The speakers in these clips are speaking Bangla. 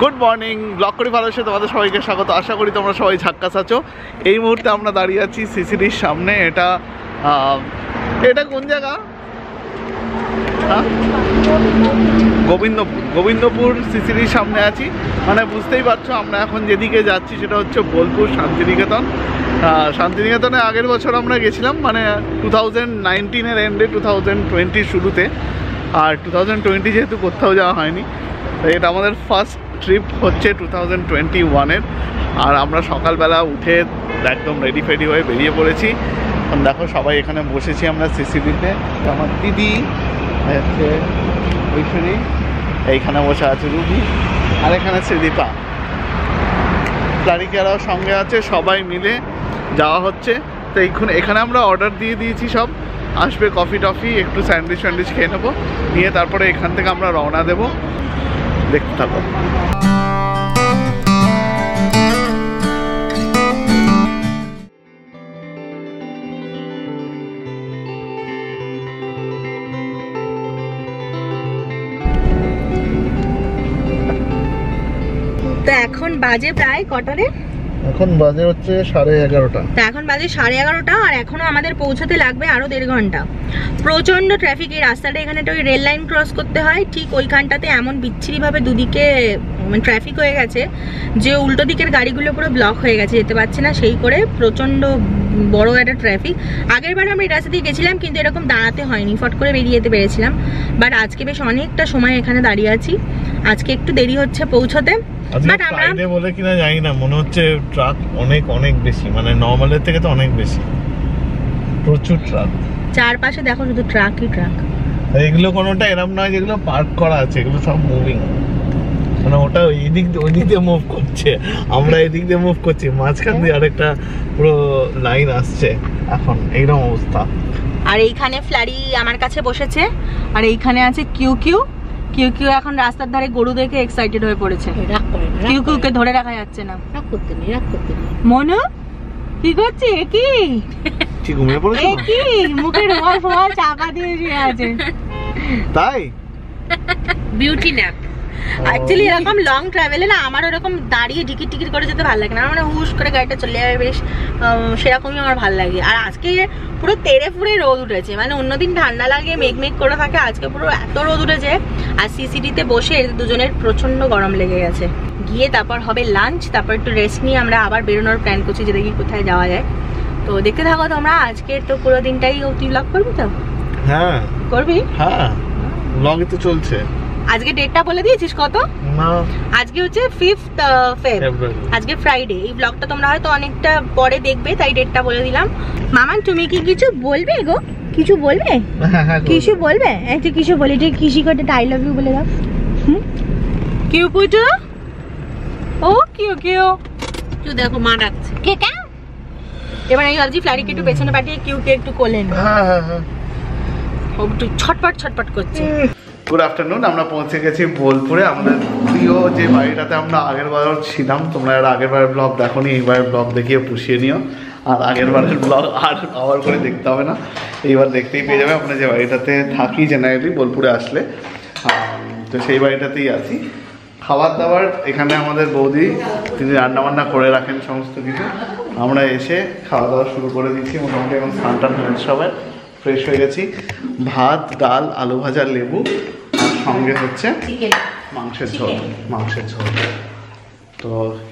গুড মর্নিং, ব্লগ করি ভালো সে তোমাদের সবাইকে স্বাগত। আশা করি তোমরা সবাই ঝাক্কাস আছো। এই মুহূর্তে আমরা দাঁড়িয়ে আছি সিসিডির সামনে। এটা কোন জায়গা? গোবিন্দপুর সিসিডির সামনে আছি। মানে বুঝতেই পারছো আমরা এখন যেদিকে যাচ্ছি সেটা হচ্ছে বোলপুর শান্তিনিকেতন। শান্তিনিকেতনে আগের বছর আমরা গেছিলাম, মানে 2019-এর এন্ডে, 2020 শুরুতে। আর 2020 যেহেতু কোথাও যাওয়া হয়নি, তাই এটা আমাদের ফার্স্ট ট্রিপ হচ্ছে 2021-এর। আর আমরা সকালবেলা উঠে একদম রেডি ফেডি হয়ে বেরিয়ে পড়েছি। দেখো সবাই এখানে বসেছি আমরা সিসিডিতে। আমার দিদি হচ্ছে ঐশ্বরী, এইখানে বসে আছে রুবি, আর এখানে শ্রীদীপা, ক্লারিকারাও সঙ্গে আছে। সবাই মিলে যাওয়া হচ্ছে। তো এখানে আমরা অর্ডার দিয়ে দিয়েছি, সব আসবে, কফি টফি, একটু স্যান্ডউইচ ফ্যান্ডউইচ খেয়ে নেবো, নিয়ে তারপরে এখান থেকে আমরা রওনা দেবো। দেখতে থাকো। তো এখন বাজে প্রায় কটারে? এখন বাজে হচ্ছে 11:30। তো এখন বাজে 11:30 আর এখনো আমাদের পৌঁছতে লাগবে আরো 1.5 ঘন্টা। প্রচন্ড ট্রাফিক এই রাস্তাটা। এখানে তো ওই রেল লাইন ক্রস করতে হয়, ঠিক ওইখানটাতে এমন বিচ্ছিরি ভাবে দুদিকে ট্রাফিক হয়ে গেছে যে উল্টো দিকের গাড়িগুলো পুরো ব্লক হয়ে গেছে, যেতে পারছে না। সেই করে প্রচন্ড বড় একটা ট্রাফিক। আগের বার আমরা এই রাস্তা দিয়ে গেছিলাম, কিন্তু এরকম দাঁড়াতে হয়নি, ফট করে বেরিয়ে যেতে পেরেছিলাম। বাট আজকে বেশ অনেকটা সময় এখানে দাঁড়িয়ে আছি। আজকে একটু দেরি হচ্ছে পৌঁছতে। বাট আমরা বলে কিনা জানি না, মনে হচ্ছে ট্রাক অনেক বেশি, মানে নরমালের থেকে তো অনেক বেশি, প্রচুর ট্রাক। চারপাশে দেখো শুধু ট্রাকই ট্রাক। এগুলো কোনোটা এরকম নয় যেগুলো পার্ক করা আছে, এগুলো সব মুভিং। মানে ওটা ওই দিক দিয়ে মুভ করছে, আমরা এদিক দিয়ে মুভ করছি, মাঝখান দিয়ে আরেকটা পুরো লাইন আসছে। এখন এইরকম অবস্থা। আর এইখানে ফ্লারি আমার কাছে বসেছে, আর এইখানে আছে কিউ কিউ এখন রাস্তার ধারে গরু দেখে এক্সাইটেড হয়ে পড়েছে। কিউ কে ধরে রাখা যাচ্ছে না। মনু কি করছে? কি ঘুমিয়ে পড়েছে? কি মুখে রুমাল ফোমাল চাপা দিয়ে শুয়ে আছে? তাই বিউটি ন্যাপ। অ্যাকচুয়ালি এরকম লং ট্রাভেলে না আমার ওরকম দাঁড়িয়ে টিকিট করে যেতে ভালো লাগে না। মানে হুশ করে গাড়িটা চলে যাবে, বেশ সেরকমই আমার ভালো লাগে। আর আজকে পুরো তেড়ে ফুড়ে রোদ উঠেছে, মানে অন্যদিন ঠান্ডা লাগে, মেঘ করে থাকে, আজকে পুরো এত রোদ উঠেছে। আর সিসিডিতে বসে দুজনের প্রচন্ড গরম লেগে গেছে। গিয়ে তারপর হবে লাঞ্চ, তারপর একটু রেস্ট নিয়ে আমরা আবার বেরোনোর প্ল্যান করছি, যে দেখি কোথায় যাওয়া যায়। তো দেখতে থাকো তোমরা। আজকে তো পুরো দিনটাই তুই ব্লগ করবি তো? হ্যাঁ করবি। হ্যাঁ ব্লগই তো চলছে। আজকে ডেটটা বলে দিয়েছিস কত? না, আজকে হচ্ছে 5th ফেব্রুয়ারি, আজকে ফ্রাইডে। এই ব্লগটা তোমরা হয়তো অনেকটা পরে দেখবে, তাই ডেটটা বলে দিলাম। মামান তুমি কি কিছু বলবে গো? কিছু বলবে? কিছু বলবে? একটু কিছু বলি, তুই কিসি করতে আই লাভ ইউ বলে দাও। কিউ পুটু, ও কিউ দেখো মা ডাকছে। কে কে? এবার আমি ভাবছি ফ্লারিকে একটু পেছনে পাঠিয়ে কিউকে একটু কোলে নি। ও একটু ছটপট করছে। Good afternoon. আমরা পৌঁছে গেছি বোলপুরে, আমাদের প্রিয় যে বাড়িটাতে আমরা আগের বার ছিলাম। তোমরা আগের বারের ব্লগ দেখো নি, এইবারের ব্লগ দেখিয়ে পুষিয়ে নিও। আর আগের বারের ব্লগ আবার করে দেখতে হবে না, এইবার দেখতেই পেয়ে যাবে। আমরা যে বাড়িটাতে থাকি জেনারেলি বোলপুরে আসলে, তো সেই বাড়িটাতেই আছি। খাবার দাবার এখানে আমাদের বৌদি, তিনি রান্নাবান্না করে রাখেন সমস্ত কিছু। আমরা এসে খাওয়া দাওয়া শুরু করে দিচ্ছি। মোটামুটি এখন স্নান টান হয়েছে, সবাই ফ্রেশ হয়ে গেছি। ভাত, ডাল, আলু ভাজা, লেবু, আর সঙ্গে হচ্ছে মাংসের ঝোল। তো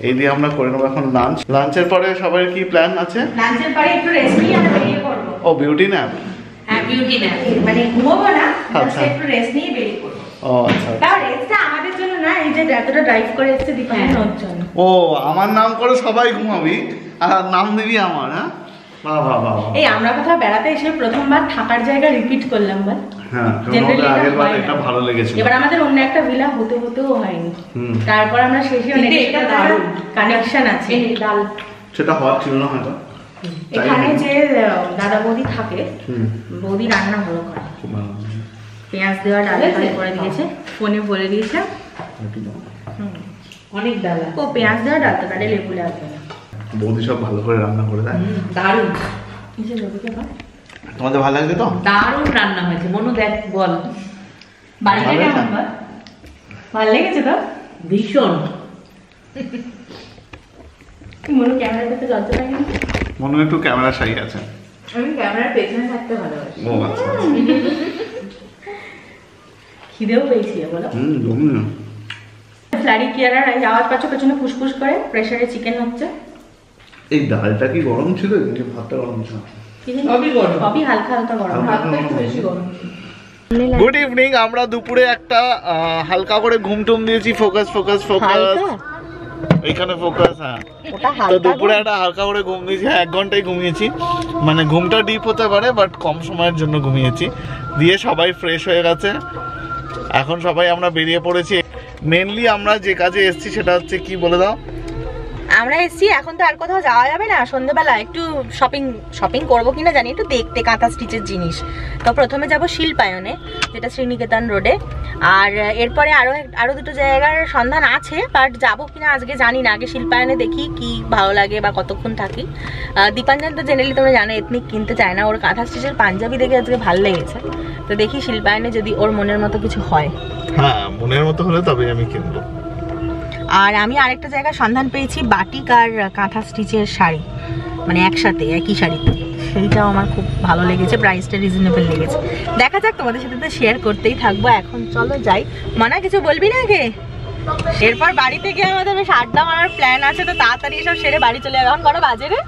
এই দিয়ে আমরা করে নেবো এখন লাঞ্চ। লাঞ্চের পরে সবার কি প্ল্যান আছে? লাঞ্চের পরে একটু রেস্ট নিয়ে আমরা বেরিয়ে পড়ব। ও বিউটি ন্যাপ। হ্যাঁ বিউটি ন্যাপ, মানে ঘুমাবো না, জাস্ট একটু রেস্ট নিয়ে বেরিয়ে পড়ব। ও আচ্ছা। তার রেস্টটা আমাদের জন্য না, এই যে এতটা ড্রাইভ করে এসেছে দীপায়নের জন্য। ও আমার নাম করে সবাই ঘুমাবি আর নাম দিবি আমার? হ্যাঁ এই আমরা কোথাও বেড়াতে এসে প্রথমবার থাকার জায়গা রিপিট করলাম বল। হ্যাঁ, আগেরবার এটা ভালো লেগেছিল। এবার আমাদের অন্য একটা ভিলা হতেও হয়নি। তারপর আমরা শেষে অনেকটা দারুণ কানেকশন আছে। ডাল সেটা হওয়ার ছিল না হয়তো। এখানে যে দাদা বৌদি থাকে, বৌদি রান্না ভালো করে, পেঁয়াজ দেওয়া ডাল করে দিয়েছে, ফোনে বলে দিয়েছে অনেক ডাল। ও পেঁয়াজ দেওয়া ডাল, তো ডালে লেবু লাগবে না। বৌদি সব ভালো করে রান্না করে দেয়, দারুণ। তোমাদের ভালো লাগছে তো? দারুণ রান্না হয়েছে। মনু দেখ বল বাড়িটা কেমন? ভালো লেগেছে তো? ভীষণ মনে ক্যামেরার কাছে লজ্জা লাগে না? মনে হয় একটু ক্যামেরা শাই আছে। আমি ক্যামেরার পেছনে থাকতে ভালোবাসি। ও আচ্ছা। খিদেও পেয়েছি বলো। ফ্লারি কিয়ারার আওয়াজ পাচ্ছ পেছনে ফুসফুস করে, প্রেসারে চিকেন হচ্ছে। এই ডালটা কি গরম ছিল নাকি ভাতটা গরম ছিল? সবই গরম, সবই হালকা হালকা গরম, ভাতটা একটু বেশি গরম। Good evening. আমরা দুপুরে একটা হালকা করে ঘুম টুম দিয়েছি। ফোকাস ফোকাস ফোকাস, এইখানে ফোকাস। হ্যাঁ, তো দুপুরে একটা হালকা করে ঘুম দিয়েছি। 1 ঘন্টাই ঘুমিয়েছি, মানে ঘুমটা ডিপ হতে পারে বাট কম সময়ের জন্য ঘুমিয়েছি। দিয়ে সবাই ফ্রেশ হয়ে গেছে, এখন সবাই আমরা বেরিয়ে পড়েছি। মেনলি আমরা যে কাজে এসেছি সেটা হচ্ছে কি বলে দাও? আমরা এসছি, এখন তো আর কোথাও যাওয়া যাবে না, সন্ধ্যেবেলা একটু শপিং করবো কিনা জানি, একটু দেখতে কাঁথা স্টিচের জিনিস। তো প্রথমে যাব শিল্পায়নে, যেটা শ্রীনিকেতন রোডে। আর এরপরে আরো দুটো জায়গার সন্ধান আছে, বাট যাবো কিনা আজকে জানি না। আগে শিল্পায়নে দেখি কি ভালো লাগে বা কতক্ষণ থাকি। দীপাঞ্জন তো জেনারেলি তোমরা জানো এথনিক কিনতে চায় না, ওর কাঁথা স্টিচের পাঞ্জাবি দেখে আজকে ভালো লেগেছে। তো দেখি শিল্পায়নে যদি ওর মনের মতো কিছু হয়। হ্যাঁ, মনের মতো হলে তবে আমি কিনবো। আর আমি আরেকটা জায়গায় সন্ধান পেয়েছি বাটিক আর কাঁথা স্টিচের শাড়ি, মানে একসাথে একই শাড়িতে। সেইটাও আমার খুব ভালো লেগেছে, প্রাইসটা রিজনেবল লেগেছে। দেখা যাক, তোমাদের সাথে তো শেয়ার করতেই থাকবো। এখন চলো যাই। মানা কিছু বলবি না আগে? এরপর বাড়ি থেকে আমাদের বেশ আড্ডা মারার প্ল্যান আছে, তো তাড়াতাড়ি এসব সেরে বাড়ি চলে যাবো। এখন কটা বাজে রে?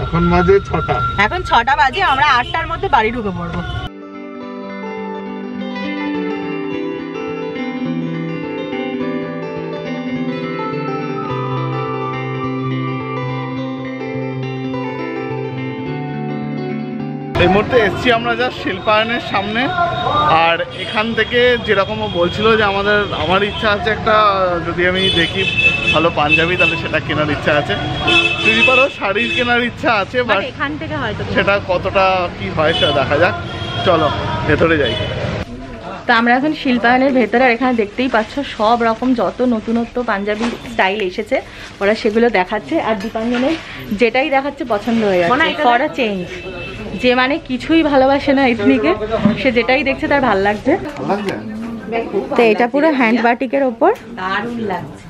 এখন বাজে 6টা। এখন 6টা বাজে, আমরা 8টার মধ্যে বাড়ি ঢুকে পড়বো। এই মুহূর্তে এসছি আমরা জাস্ট শিল্পায়নের সামনে। আর এখান থেকে যেরকম বলছিল যে আমার ইচ্ছা আছে একটা, যদি আমি দেখি ভালো পাঞ্জাবি তাহলে সেটা কেনার ইচ্ছা আছে। চুড়িপাড়ও শাড়ির কেনার ইচ্ছা আছে, বাট এখান থেকে হয়তো সেটা কতটা কি হয় সেটা দেখা যাক। চলো ভেতরে যাই। তো আমরা এখন শিল্পায়নের ভেতরে, আর এখানে দেখতেই পাচ্ছ সব রকম যত নতুনত্ব পাঞ্জাবি স্টাইল এসেছে ওরা সেগুলো দেখাচ্ছে। আর দীপাঞ্জনের যেটাই দেখাচ্ছে পছন্দ হয়ে যাচ্ছে, ফর আ চেঞ্জ। যে মানে কিছুই ভালোবাসে না এথনিকে, সে যেটাই দেখছে তার ভালো লাগছে। তো এটা পুরো হ্যান্ড বাটিকের ওপর, দারুণ লাগছে,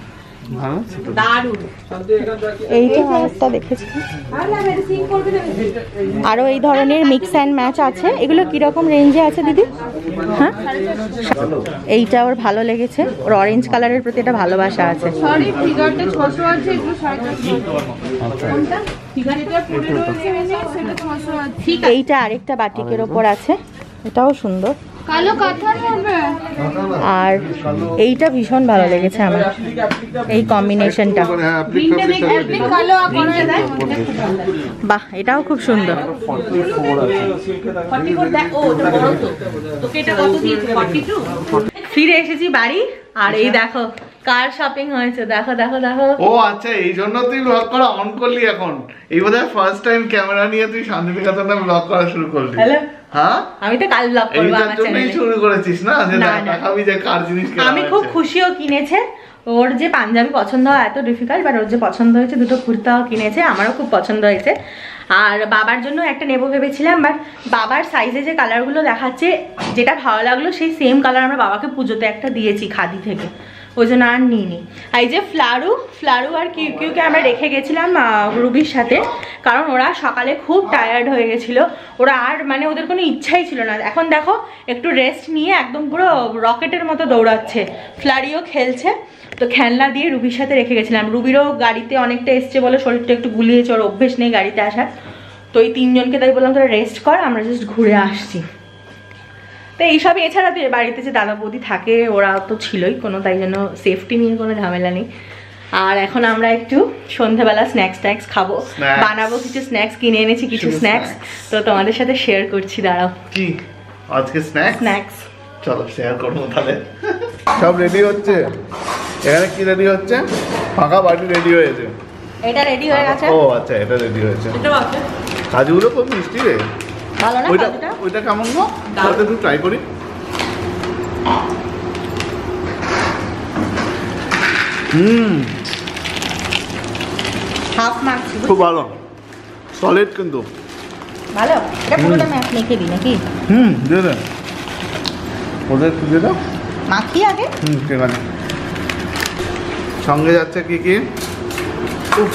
দারুণ। এইটা একটা দেখেছি, আরো এই ধরনের মিক্স অ্যান্ড ম্যাচ আছে। এগুলো কিরকম রেঞ্জে আছে দিদি? হ্যাঁ, এইটা ওর ভালো লেগেছে, ওর অরেঞ্জ কালারের প্রতি একটা ভালোবাসা আছে। এইটা আরেকটা বাটিকের ওপর আছে, এটাও সুন্দর। আর এইটা ভীষণ ভালো লেগেছে আমার, এই কম্বিনেশনটা। বাহ, এটাও খুব সুন্দর। ফিরে এসেছি বাড়ি, আর এই দেখো কার শপিং হয়েছে, দেখো দেখো দেখো। ও আচ্ছা, এই জন্য তুই ব্লগ করা অন করলি এখন? এই বোধহয় ফার্স্ট টাইম ক্যামেরা নিয়ে তুই শান্তিনিকেতনে ব্লগ করা শুরু করলি? হ্যাঁ, আমি তো কাল ব্লগ করব আমার চ্যানেলে। শুরু করেছিস না, যে দেখাবি যে কার জিনিস কেনা। আমি খুব খুশিও কিনেছে। ওর যে পাঞ্জাবি পছন্দ হয় এত ডিফিকাল্ট, বাট ওর যে পছন্দ হয়েছে, দুটো কুর্তাও কিনেছে, আমারও খুব পছন্দ হয়েছে। আর বাবার জন্য একটা নেবো ভেবেছিলাম, বাট বাবার সাইজে যে কালারগুলো দেখাচ্ছে, যেটা ভালো লাগলো সেই সেম কালার আমরা বাবাকে পুজোতে একটা দিয়েছি খাদি থেকে, ওই জন্য আর নিইনি। এই যে ফ্লারু আর কিউকে আমরা রেখে গেছিলাম রুবির সাথে, কারণ ওরা সকালে খুব টায়ার্ড হয়ে গেছিলো। ওরা আর মানে ওদের কোনো ইচ্ছাই ছিল না। এখন দেখো একটু রেস্ট নিয়ে একদম পুরো রকেটের মতো দৌড়াচ্ছে। ফ্লারিও খেলছে, তো খেলনা দিয়ে রুবির সাথে রেখে গেছিলাম। রুবিরও গাড়িতে অনেকটা এসছে বলে শরীরটা একটু গুলিয়েছে, ওর অভ্যেস নেই গাড়িতে আসার। তো এই তিনজনকে তাই বললাম তোরা রেস্ট কর, আমরা জাস্ট ঘুরে আসছি। তো এইসব, এছাড়া তো বাড়িতে যে দাদা বৌদি থাকে ওরা তো ছিলই কোনো, তাই জন্য সেফটি নিয়ে কোনো ঝামেলা নেই। আর এখন আমরা একটু সন্ধ্যাবেলা স্ন্যাক্স খাবো, বানাবো কিছু স্ন্যাক্স, কিনে এনেছি কিছু স্ন্যাক্স, তো তোমাদের সাথে শেয়ার করছি। দাঁড়াও, কি আজকে স্ন্যাক্স? চলো শেয়ার করবো তাহলে। সব রেডি হচ্ছে এখানে। কি রেডি হচ্ছে? ফাঁকা বাটি রেডি হয়েছে। এটা রেডি হয়ে গেছে। ও আচ্ছা, এটা রেডি হয়েছে। কাজুগুলো খুব মিষ্টি রে, ভালো না? ওইটা কেমন গো? ওটা একটু ট্রাই করি। হাফ মার্কস, খুব ভালো, সলিড কিন্তু ভালো। এটা পুরোটা ম্যাপ মেখে দিই নাকি? দিয়ে দেন, ওদের একটু দিয়ে দাও। মাখি আগে? ঠিক আছে। সঙ্গে যাচ্ছে কি কি উফ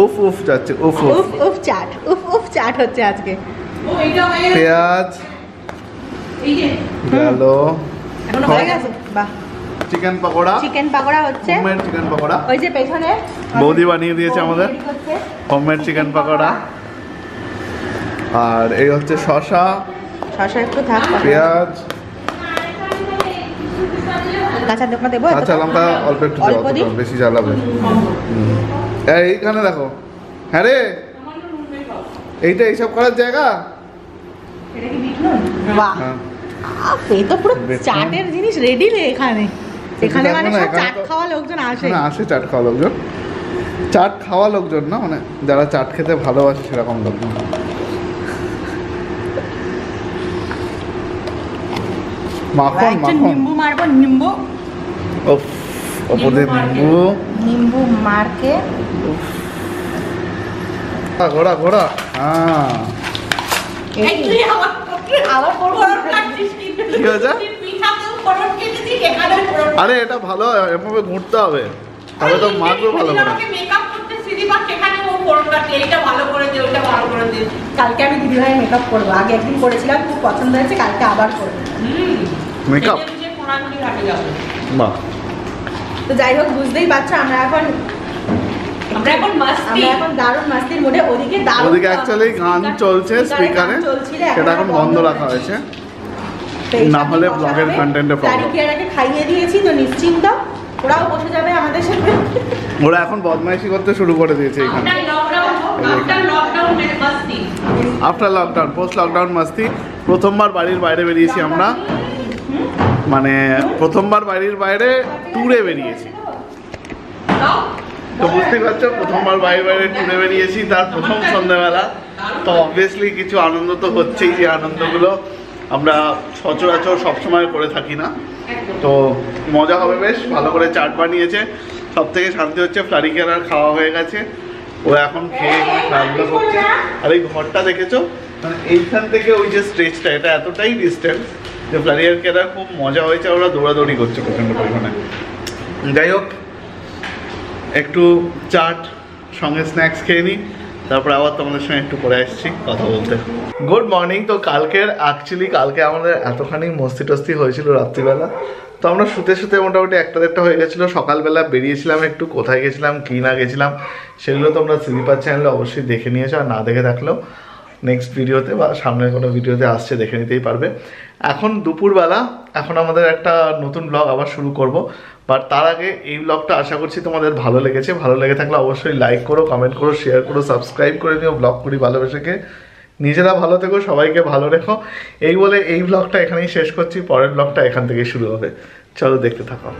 উফ উফ যাচ্ছে উফ উফ উফ উফ চাট উফ উফ চাট হচ্ছে আজকে। পেঁয়াজ গেল, এখনো হয়ে গেছে। বাহ, চিকেন পকোড়া, চিকেন পকোড়া হচ্ছে, হোমমেড চিকেন পকোড়া ওই যে পেছনে বৌদি বানিয়ে দিয়েছে আমাদের হোমমেড চিকেন পকোড়া। আর এই হচ্ছে শসা, শসা একটু থাক, পেঁয়াজ, কাঁচা লঙ্কা দেবো, কাঁচা লঙ্কা অল্প একটু দাও, অল্প দিই, বেশি জ্বালাবে। এইখানে দেখো, হ্যাঁ রে এইটা এইসব করার জায়গা। এটা কি বিট নুন? বাহ, হ্যাঁ এই তো পুরো বিট নুন। চাটের জিনিস রেডি রে এখানে। এখানে মানে না, সব এখানে চাট তো- খাওয়া লোকজন আসে। না আসে চাট খাওয়া লোকজন, চাট খাওয়া লোকজন না, মানে যারা চাট খেতে ভালোবাসে সেরকম লোকজন। মাখন একটু মাখন, নিম্বু মারবো, নিম্বু ওফ ওপরে নিম্বু, নিম্বু মারকে ঘোড়া ঘোড়া, হ্যাঁ আবার করবো। কি হয়েছে? আরে এটা ভালো, এভাবে ঘুরতে হবে, তবে তো মাখবে ভালো করে। কালকে আমি দিদিভাই মেকআপ করবো, আগে একদিন করেছিলাম, খুব পছন্দ হয়েছে, কালকে আবার করবো। মেকআপ বাহ, তো যাই হোক, বুঝতেই পারছো আমরা এখন দারুণ মাস্তির মোডে। ওদিকে দারুণ, ওদিকে অ্যাকচুয়ালি গান চলছে স্পিকারে, সেটা এখন বন্ধ রাখা হয়েছে, না হলে ব্লগের কন্টেন্টে প্রবলেম। তারিখিয়ারাকে খাইয়ে দিয়েছি তো নিশ্চিন্ত, ওরাও বসে যাবে আমাদের সাথে। ওরা এখন বদমাইশি করতে শুরু করে দিয়েছে এখানে। আফটার লকডাউন, পোস্ট লকডাউন মাস্তি। প্রথমবার বাড়ির বাইরে বেরিয়েছি আমরা, মানে প্রথমবার বাড়ির বাইরে ট্যুরে বেরিয়েছি, তো বুঝতেই পারছো প্রথমবার বাইরে বাইরে ট্যুরে বেরিয়েছি, তার প্রথম সন্ধ্যাবেলা। তো অবভিয়াসলি কিছু আনন্দ তো হচ্ছেই, যে আনন্দগুলো আমরা সচরাচর সবসময় করে থাকি না। তো মজা হবে বেশ, ভালো করে চাট বানিয়েছে। সব থেকে শান্তি হচ্ছে ফ্লারিকেরার খাওয়া হয়ে গেছে, ও এখন খেয়ে খেলাধুলো করছে। আর এই ঘরটা দেখেছো, মানে এইখান থেকে ওই যে স্ট্রেচটা, এটা এতটাই ডিস্টেন্স যে ফ্লারিকেরার খুব মজা হয়েছে, ওরা দৌড়াদৌড়ি করছে প্রচণ্ড পরিমাণে। যাই হোক, একটু চাট সঙ্গে স্ন্যাক্স খেয়ে নিই, তারপরে আবার তোমাদের সঙ্গে একটু পরে আসছি কথা বলতে। Good morning. তো কালকে আমাদের এতখানি মস্তি টস্তি হয়েছিল রাত্রিবেলা, তো আমরা শুতে শুতে মোটামুটি 1-1:30 হয়ে গেছিলো। সকালবেলা বেরিয়েছিলাম একটু, কোথায় গেছিলাম কী না গেছিলাম সেগুলো তোমরা স্লিপার চ্যানেলে অবশ্যই দেখে নিয়েছো, আর না দেখে থাকলেও নেক্সট ভিডিওতে বা সামনের কোনো ভিডিওতে আসছে, দেখে নিতেই পারবে। এখন দুপুরবেলা, এখন আমাদের একটা নতুন ব্লগ আবার শুরু করব, বাট তার আগে এই ব্লগটা আশা করছি তোমাদের ভালো লেগেছে। ভালো লেগে থাকলে অবশ্যই লাইক করো, কমেন্ট করো, শেয়ার করো, সাবস্ক্রাইব করে নিও। ব্লগ করি ভালোবেসেকে, নিজেরা ভালো থেকো, সবাইকে ভালো রেখো। এই বলে এই ব্লগটা এখানেই শেষ করছি, পরের ব্লগটা এখান থেকেই শুরু হবে। চলো দেখতে থাকো।